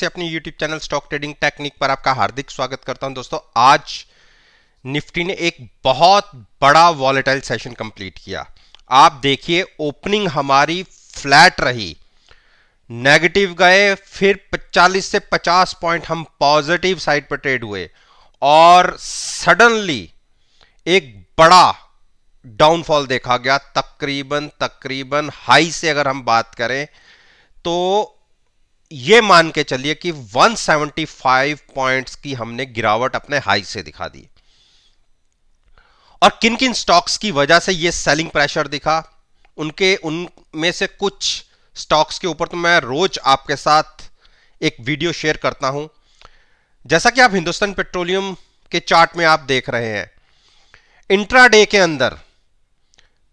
से अपनी YouTube channel stock trading technique पर आपका हार्दिक स्वागत करता हूं। दोस्तों, आज निफ्टी ने एक बहुत बड़ा वॉलेटाइल सेशन कंप्लीट किया। आप देखिए, ओपनिंग हमारी फ्लैट रही, नेगेटिव गए, फिर 40 से 50 पॉइंट हम पॉजिटिव साइड पर ट्रेड हुए और सडनली एक बड़ा डाउनफॉल देखा गया। तकरीबन हाई से अगर हम बात करें तो ये मान के चलिए कि 175 पॉइंट्स की हमने गिरावट अपने हाई से दिखा दी। और किन किन स्टॉक्स की वजह से ये सेलिंग प्रेशर दिखा, उनमें से कुछ स्टॉक्स के ऊपर तो मैं रोज आपके साथ एक वीडियो शेयर करता हूं। जैसा कि आप हिंदुस्तान पेट्रोलियम के चार्ट में आप देख रहे हैं, इंट्राडे के अंदर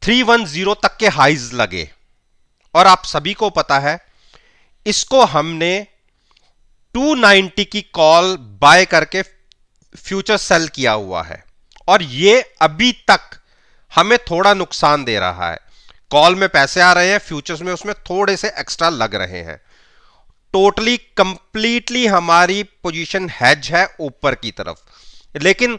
310 तक के हाइज लगे और आप सभी को पता है इसको हमने 290 की कॉल बाय करके फ्यूचर सेल किया हुआ है और ये अभी तक हमें थोड़ा नुकसान दे रहा है। कॉल में पैसे आ रहे हैं, फ्यूचर्स में उसमें थोड़े से एक्स्ट्रा लग रहे हैं। टोटली कंप्लीटली हमारी पोजीशन हेज है ऊपर की तरफ, लेकिन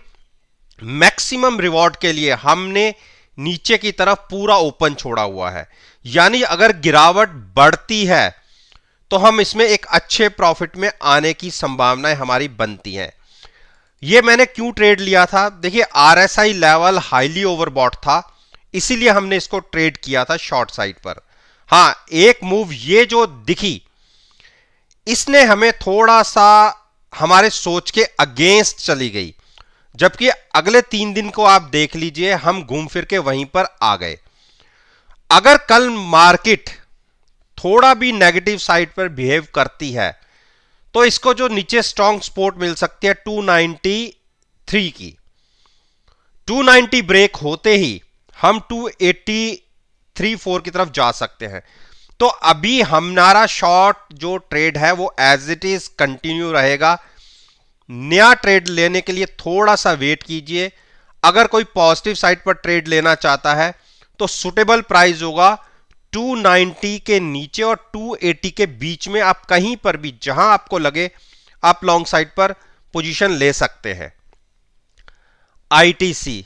मैक्सिमम रिवॉर्ड के लिए हमने नीचे की तरफ पूरा ओपन छोड़ा हुआ है। यानी अगर गिरावट बढ़ती है तो हम इसमें एक अच्छे प्रॉफिट में आने की संभावनाएं हमारी बनती हैं। ये मैंने क्यों ट्रेड लिया था, देखिए आरएसआई लेवल हाईली ओवरबॉट था, इसीलिए हमने इसको ट्रेड किया था शॉर्ट साइड पर। हां, एक मूव ये जो दिखी, इसने हमें थोड़ा सा हमारे सोच के अगेंस्ट चली गई, जबकि अगले 3 दिन को आप देख लीजिए, हम घूम फिर के वहीं पर आ गए। अगर कल मार्केट थोड़ा भी नेगेटिव साइड पर बिहेव करती है तो इसको जो नीचे स्ट्रॉन्ग सपोर्ट मिल सकती है 293 की, 290 ब्रेक होते ही हम 283.4 की तरफ जा सकते हैं। तो अभी हमारा शॉर्ट जो ट्रेड है वो एज इट इज कंटिन्यू रहेगा। नया ट्रेड लेने के लिए थोड़ा सा वेट कीजिए। अगर कोई पॉजिटिव साइड पर ट्रेड लेना चाहता है तो सुटेबल प्राइस होगा 290 के नीचे और 280 के बीच में। आप कहीं पर भी जहां आपको लगे आप लॉन्ग साइड पर पोजीशन ले सकते हैं। आईटीसी,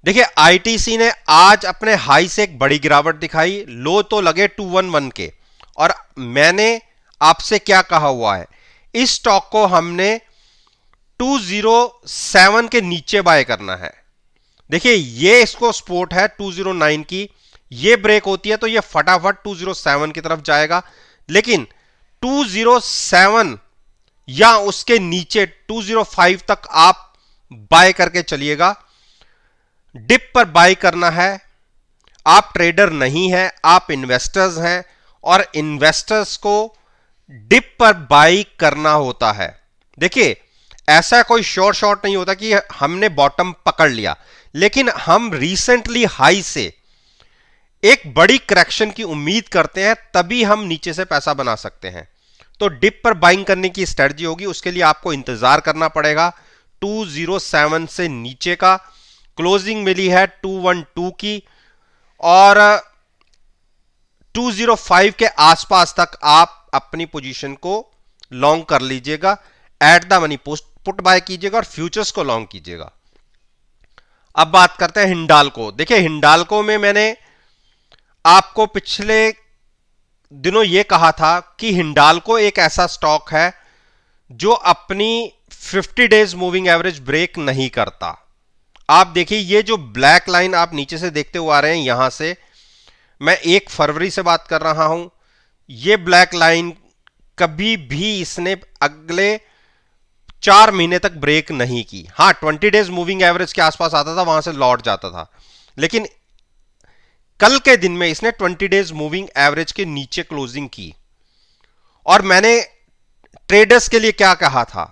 देखिए आईटीसी ने आज अपने हाई से एक बड़ी गिरावट दिखाई, लो तो लगे 211 के, और मैंने आपसे क्या कहा हुआ है, इस स्टॉक को हमने 207 के नीचे बाय करना है। देखिए ये इसको सपोर्ट है 209 की, ये ब्रेक होती है तो ये फटाफट 207 की तरफ जाएगा, लेकिन 207 या उसके नीचे 205 तक आप बाय करके चलिएगा। डिप पर बाय करना है। आप ट्रेडर नहीं है, आप इन्वेस्टर्स हैं और इन्वेस्टर्स को डिप पर बाय करना होता है। देखिए ऐसा कोई श्योर शॉट नहीं होता कि हमने बॉटम पकड़ लिया, लेकिन हम रिसेंटली हाई से एक बड़ी करेक्शन की उम्मीद करते हैं, तभी हम नीचे से पैसा बना सकते हैं। तो डिप पर बाइंग करने की स्ट्रेटजी होगी, उसके लिए आपको इंतजार करना पड़ेगा। 207 से नीचे का क्लोजिंग मिली है 212 की और 205 के आसपास तक आप अपनी पोजीशन को लॉन्ग कर लीजिएगा। At the money put buy कीजिएगा और फ्यूचर्स को लॉन्ग कीजिएगा। अब बात करते हैं हिंडाल्को। देखिए हिंडाल्को में मैंने आपको पिछले दिनों यह कहा था कि हिंडाल्को एक ऐसा स्टॉक है जो अपनी 50 डेज मूविंग एवरेज ब्रेक नहीं करता। आप देखिए ये जो ब्लैक लाइन आप नीचे से देखते हुए आ रहे हैं, यहां से मैं 1 फरवरी से बात कर रहा हूं, ये ब्लैक लाइन कभी भी इसने अगले 4 महीने तक ब्रेक नहीं की। हां, 20 डेज मूविंग एवरेज के आसपास आता था, वहां से लौट जाता था, लेकिन कल के दिन में इसने 20 डेज मूविंग एवरेज के नीचे क्लोजिंग की। और मैंने ट्रेडर्स के लिए क्या कहा था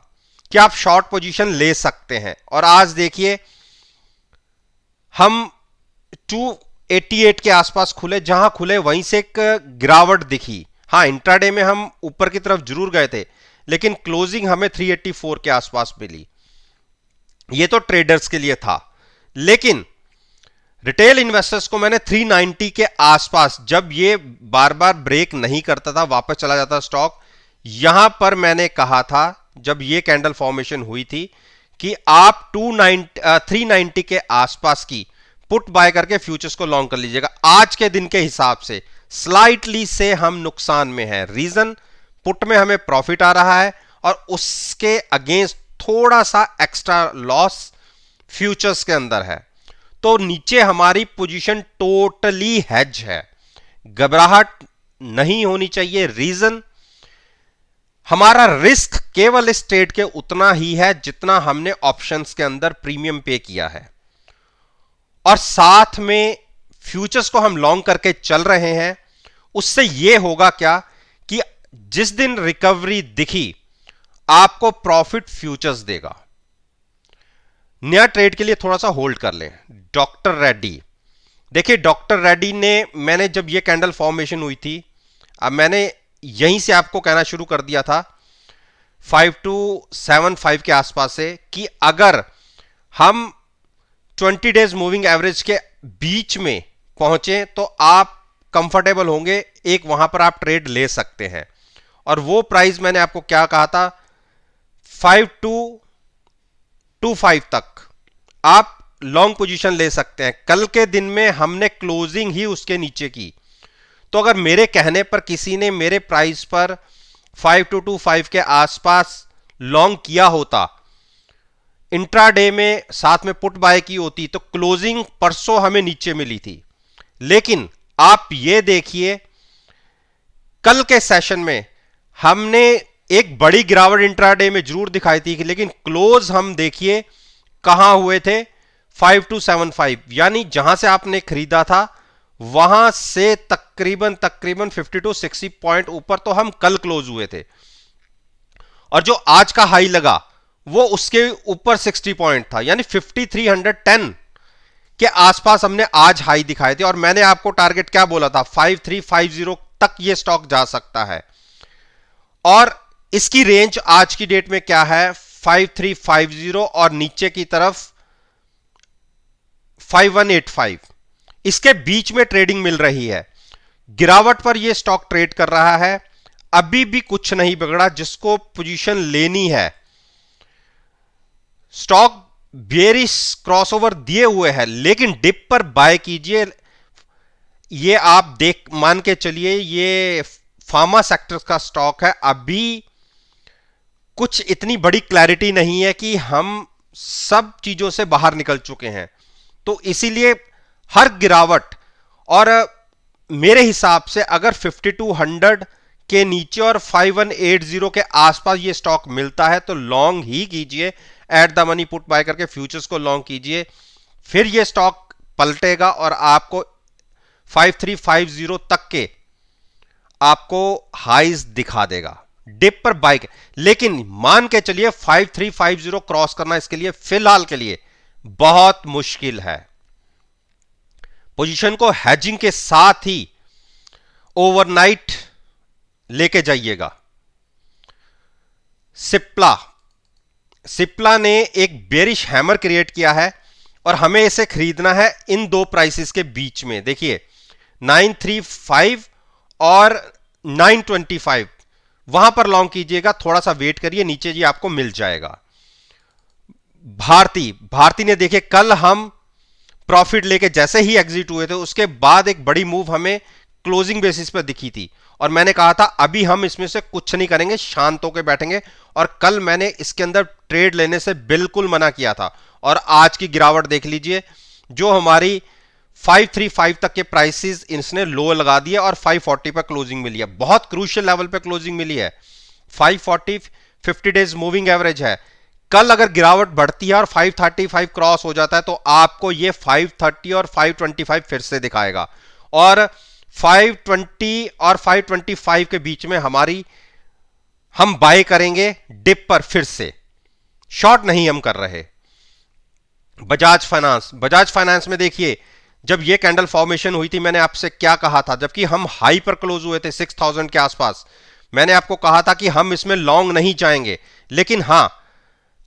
कि आप शॉर्ट पोजीशन ले सकते हैं, और आज देखिए हम 288 के आसपास खुले, जहां खुले वहीं से एक गिरावट दिखी। हां, इंट्राडे में हम ऊपर की तरफ जरूर गए थे, लेकिन क्लोजिंग हमें 384 के आसपास मिली। यह तो ट्रेडर्स के लिए था, लेकिन रिटेल इन्वेस्टर्स को मैंने 390 के आसपास, जब ये बार बार ब्रेक नहीं करता था, वापस चला जाता स्टॉक, यहां पर मैंने कहा था जब ये कैंडल फॉर्मेशन हुई थी कि आप 390 के आसपास की पुट बाय करके फ्यूचर्स को लॉन्ग कर लीजिएगा। आज के दिन के हिसाब से स्लाइटली से हम नुकसान में हैं। रीजन, पुट में हमें प्रॉफिट आ रहा है और उसके अगेंस्ट थोड़ा सा एक्स्ट्रा लॉस फ्यूचर्स के अंदर है। तो नीचे हमारी पोजीशन टोटली हेज है, घबराहट नहीं होनी चाहिए। रीजन, हमारा रिस्क केवल इस ट्रेड के उतना ही है जितना हमने ऑप्शंस के अंदर प्रीमियम पे किया है, और साथ में फ्यूचर्स को हम लॉन्ग करके चल रहे हैं। उससे यह होगा क्या कि जिस दिन रिकवरी दिखी आपको प्रॉफिट फ्यूचर्स देगा। नया ट्रेड के लिए थोड़ा सा होल्ड कर लें। डॉक्टर रेड्डी, देखिए डॉक्टर रेड्डी ने, मैंने जब ये कैंडल फॉर्मेशन हुई थी, अब मैंने यहीं से आपको कहना शुरू कर दिया था 5275 के आसपास से कि अगर हम 20 डेज मूविंग एवरेज के बीच में पहुंचे तो आप कंफर्टेबल होंगे, एक वहां पर आप ट्रेड ले सकते हैं। और वो प्राइस मैंने आपको क्या कहा था, 5225 तक आप लॉन्ग पोजीशन ले सकते हैं। कल के दिन में हमने क्लोजिंग ही उसके नीचे की, तो अगर मेरे कहने पर किसी ने मेरे प्राइस पर 5225 के आसपास लॉन्ग किया होता, इंट्राडे में साथ में पुट बाय की होती, तो क्लोजिंग परसों हमें नीचे मिली थी। लेकिन आप ये देखिए कल के सेशन में हमने एक बड़ी गिरावट इंट्राडे में जरूर दिखाई थी, लेकिन क्लोज हम देखिए कहां हुए थे, 5275, यानी जहां से आपने खरीदा था वहां से तकरीबन 50 to 60 पॉइंट ऊपर तो हम कल क्लोज हुए थे, और जो आज का हाई लगा वो उसके ऊपर 60 पॉइंट था, यानी 5310 के आसपास हमने आज हाई दिखाए थे। और मैंने आपको टारगेट क्या बोला था, 5350 तक ये स्टॉक जा सकता है, और इसकी रेंज आज की डेट में क्या है, 5350 और नीचे की तरफ 5185, इसके बीच में ट्रेडिंग मिल रही है। गिरावट पर यह स्टॉक ट्रेड कर रहा है, अभी भी कुछ नहीं बिगड़ा। जिसको पोजीशन लेनी है, स्टॉक बेरिश क्रॉसओवर दिए हुए है, लेकिन डिप पर बाय कीजिए। ये आप देख मान के चलिए ये फार्मा सेक्टर का स्टॉक है, अभी कुछ इतनी बड़ी क्लैरिटी नहीं है कि हम सब चीजों से बाहर निकल चुके हैं, तो इसीलिए हर गिरावट, और मेरे हिसाब से अगर 5200 के नीचे और 5180 के आसपास ये स्टॉक मिलता है तो लॉन्ग ही कीजिए, at the money put buy करके फ्यूचर्स को लॉन्ग कीजिए। फिर ये स्टॉक पलटेगा और आपको 5350 तक के आपको हाइज दिखा देगा डिप पर बाइक। लेकिन मान के चलिए 5350 क्रॉस करना इसके लिए फिलहाल के लिए बहुत मुश्किल है। पोजीशन को हेजिंग के साथ ही ओवरनाइट लेके जाइएगा। सिप्ला ने एक बेरिश हैमर क्रिएट किया है और हमें इसे खरीदना है इन दो प्राइसेस के बीच में। देखिए 935 और 925 वहां पर लॉन्ग कीजिएगा, थोड़ा सा वेट करिए, नीचे जी आपको मिल जाएगा। भारती ने देखिए कल हम प्रॉफिट लेके जैसे ही एग्जिट हुए थे उसके बाद एक बड़ी मूव हमें क्लोजिंग बेसिस पर दिखी थी, और मैंने कहा था अभी हम इसमें से कुछ नहीं करेंगे, शांत होकर बैठेंगे। और कल मैंने इसके अंदर ट्रेड लेने से बिल्कुल मना किया था, और आज की गिरावट देख लीजिए, जो हमारी 535 तक के प्राइसेस इसने लो लगा दिए और 540 पर क्लोजिंग मिली है। बहुत क्रूशियल लेवल पे क्लोजिंग मिली है, 540 50 डेज मूविंग एवरेज है। कल अगर गिरावट बढ़ती है और 535 क्रॉस हो जाता है तो आपको ये 530 और 525 फिर से दिखाएगा, और 520 और 525 के बीच में हम बाय करेंगे डिप पर। फिर से शॉर्ट नहीं हम कर रहे। बजाज फाइनेंस में देखिए जब ये कैंडल फॉर्मेशन हुई थी मैंने आपसे क्या कहा था, जबकि हम हाई पर क्लोज हुए थे 6000 के आसपास, मैंने आपको कहा था कि हम इसमें लॉन्ग नहीं जाएंगे, लेकिन हां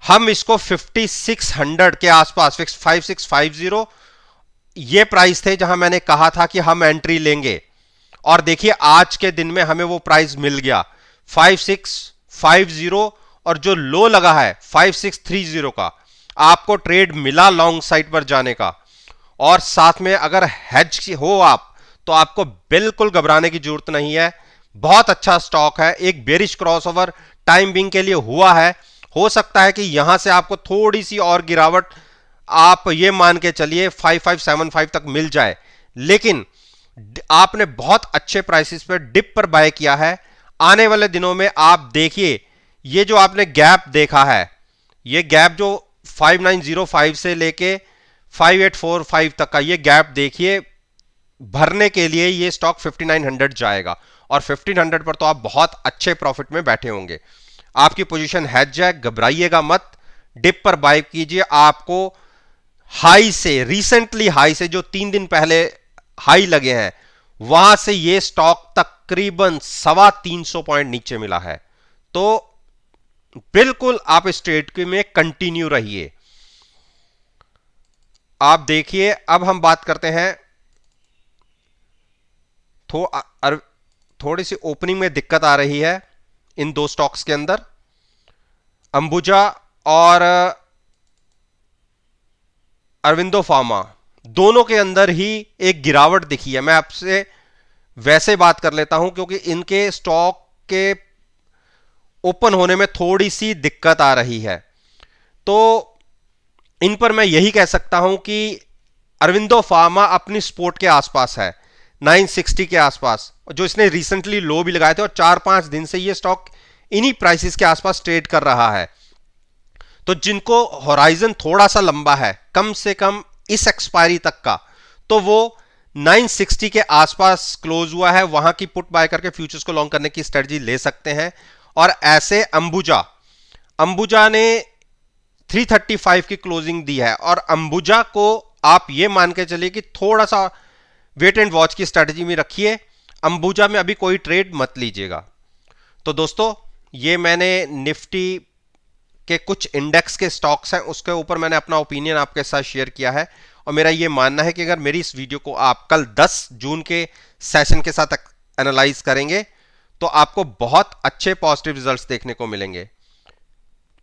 हम इसको 5600 के आसपास 5650 ये प्राइस थे जहां मैंने कहा था कि हम एंट्री लेंगे, और देखिए आज के दिन में हमें वो प्राइस मिल गया 5650 और जो लो लगा है 5630 का, आपको ट्रेड मिला लॉन्ग साइड पर जाने का। और साथ में अगर हेज हो आप, तो आपको बिल्कुल घबराने की जरूरत नहीं है। बहुत अच्छा स्टॉक है, एक बेरिश क्रॉसओवर टाइम बिंग के लिए हुआ है। हो सकता है कि यहां से आपको थोड़ी सी और गिरावट, आप ये मान के चलिए 5575 तक मिल जाए, लेकिन आपने बहुत अच्छे प्राइसेस पे डिप पर बाय किया है। आने वाले दिनों में आप देखिए, ये जो आपने गैप देखा है, ये गैप जो 5905 से लेके 5845 तक का ये गैप देखिए, भरने के लिए ये स्टॉक 5900 जाएगा और 1500 पर तो आप बहुत अच्छे प्रॉफिट में बैठे होंगे। आपकी पोजीशन हेज है, घबराइएगा मत, डिप पर बाय कीजिए। आपको हाई से, रिसेंटली हाई से, जो 3 दिन पहले हाई लगे हैं, वहां से ये स्टॉक तकरीबन 325 पॉइंट नीचे मिला है। तो बिल्कुल आप इस ट्रेड में कंटिन्यू रहिए। आप देखिए, अब हम बात करते हैं, थोड़ी सी ओपनिंग में दिक्कत आ रही है इन दो स्टॉक्स के अंदर, अंबुजा और अरविंदो फार्मा, दोनों के अंदर ही एक गिरावट दिखी है। मैं आपसे वैसे बात कर लेता हूं क्योंकि इनके स्टॉक के ओपन होने में थोड़ी सी दिक्कत आ रही है। तो इन पर मैं यही कह सकता हूं कि अरविंदो फार्मा अपनी सपोर्ट के आसपास है, 960 के आसपास, जो इसने रिसेंटली लो भी लगाए थे, और 4-5 दिन से ये स्टॉक इन्हीं प्राइसेस के आसपास ट्रेड कर रहा है। तो जिनको होराइजन थोड़ा सा लंबा है, कम से कम इस एक्सपायरी तक का, तो वो 960 के आसपास क्लोज हुआ है, वहां की पुट बाय करके फ्यूचर्स को लॉन्ग करने की स्ट्रेटजी ले सकते हैं। और ऐसे अंबुजा ने 335 की क्लोजिंग दी है, और अंबुजा को आप ये मान के चलिए कि थोड़ा सा वेट एंड वॉच की स्ट्रेटजी में रखिए। अंबुजा में अभी कोई ट्रेड मत लीजिएगा। तो दोस्तों, ये मैंने निफ्टी के कुछ इंडेक्स के स्टॉक्स हैं, उसके ऊपर मैंने अपना ओपिनियन आपके साथ शेयर किया है। और मेरा ये मानना है कि अगर मेरी इस वीडियो को आप कल 10 जून के सेशन के साथ एनालाइज करेंगे, तो आपको बहुत अच्छे पॉजिटिव रिजल्ट्स देखने को मिलेंगे।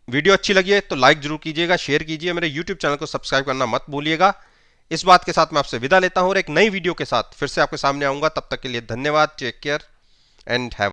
वीडियो अच्छी लगी है तो लाइक जरूर कीजिएगा, शेयर कीजिए, मेरे यूट्यूब चैनल को सब्सक्राइब करना मत भूलिएगा। इस बात के साथ मैं आपसे विदा लेता हूं और एक नई वीडियो के साथ फिर से आपके सामने आऊंगा। तब तक के लिए धन्यवाद, टेक केयर एंड हैव